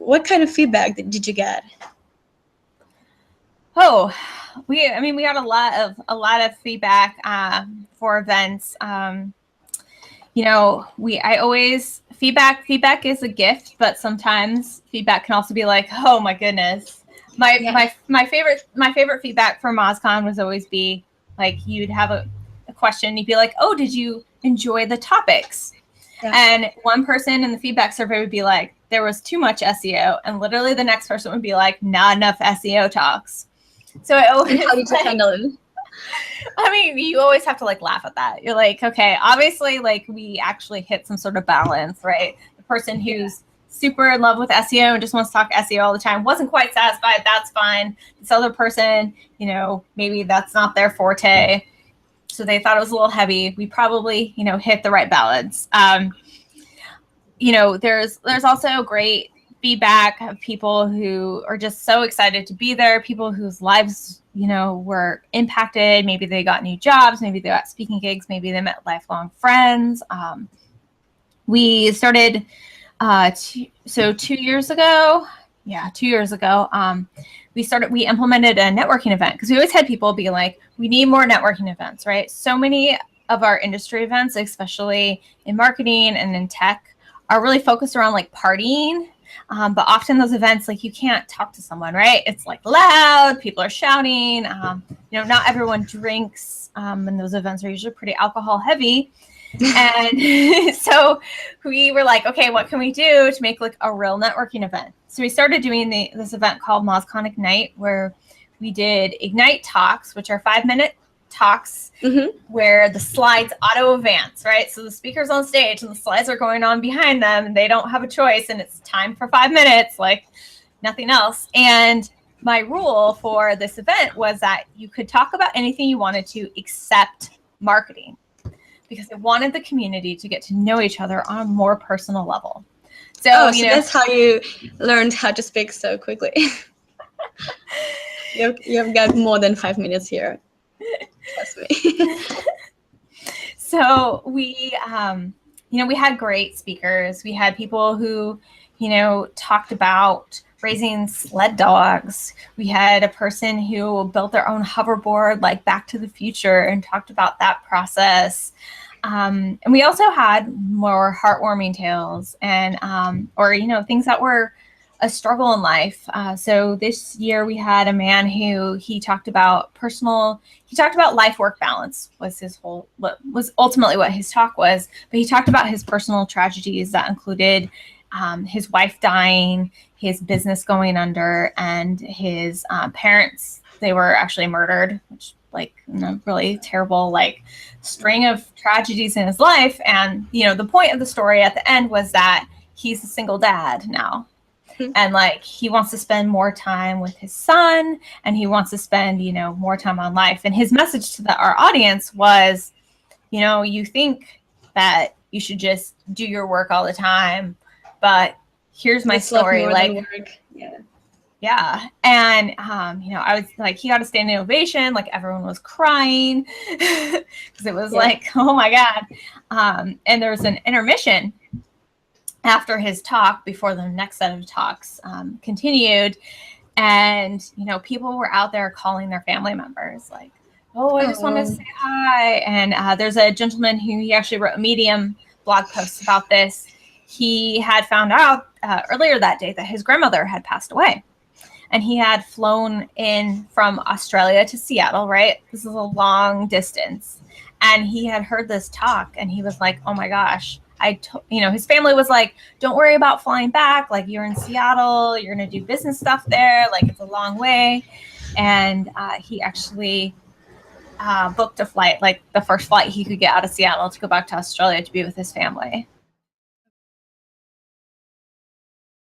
what kind of feedback did you get? Oh, we got a lot of feedback for events. Feedback is a gift, but sometimes feedback can also be like, oh my goodness. My favorite feedback for MozCon was always be like, you'd have a question, you'd be like, oh, did you enjoy the topics? Yeah. And one person in the feedback survey would be like, there was too much SEO, and literally the next person would be like, not enough SEO talks. So it always, how did you handle it? I mean, you always have to like laugh at that. You're like, okay, obviously, like we actually hit some sort of balance, right? The person who's super in love with SEO and just wants to talk SEO all the time wasn't quite satisfied. That's fine. This other person, maybe that's not their forte, so they thought it was a little heavy. We probably, hit the right balance. There's also great feedback of people who are just so excited to be there, people whose lives, were impacted. Maybe they got new jobs, maybe they got speaking gigs, maybe they met lifelong friends. We started, 2 years ago, we implemented a networking event, because we always had people be like, we need more networking events, right? So many of our industry events, especially in marketing and in tech, are really focused around like partying. But often those events, like you can't talk to someone, right? It's like loud, people are shouting, not everyone drinks. And those events are usually pretty alcohol heavy. And so we were like, okay, what can we do to make like a real networking event? So we started doing this event called MozCon Ignite, where we did Ignite talks, which are 5-minute talks, where the slides auto advance, right? So the speaker's on stage and the slides are going on behind them, and they don't have a choice, and it's time for 5 minutes, like nothing else. And my rule for this event was that you could talk about anything you wanted to except marketing, because I wanted the community to get to know each other on a more personal level. So, that's how you learned how to speak so quickly. You've got more than 5 minutes here. Trust me. So we had great speakers. We had people who, talked about raising sled dogs. We had a person who built their own hoverboard, like Back to the Future, and talked about that process. And we also had more heartwarming tales and, things that were a struggle in life. So this year we had a man who he talked about life-work balance was ultimately what his talk was, but he talked about his personal tragedies that included his wife dying, his business going under, and his parents, they were actually murdered, which really terrible string of tragedies in his life. And the point of the story at the end was that he's a single dad now. And he wants to spend more time with his son, and he wants to spend, more time on life. And his message to our audience was, you think that you should just do your work all the time, but here's my story. Yeah. And, I was like, he got a standing ovation, everyone was crying because it was oh my God. And there was an intermission after his talk before the next set of talks continued. And, people were out there calling their family members I just wanted to say hi. And there's a gentleman who he actually wrote a Medium blog post about this. He had found out earlier that day that his grandmother had passed away. And he had flown in from Australia to Seattle, right? This is a long distance. And he had heard this talk, and he was like, oh my gosh. His family was like, don't worry about flying back. You're in Seattle, you're going to do business stuff there. It's a long way. And he actually booked a flight, the first flight he could get out of Seattle to go back to Australia to be with his family.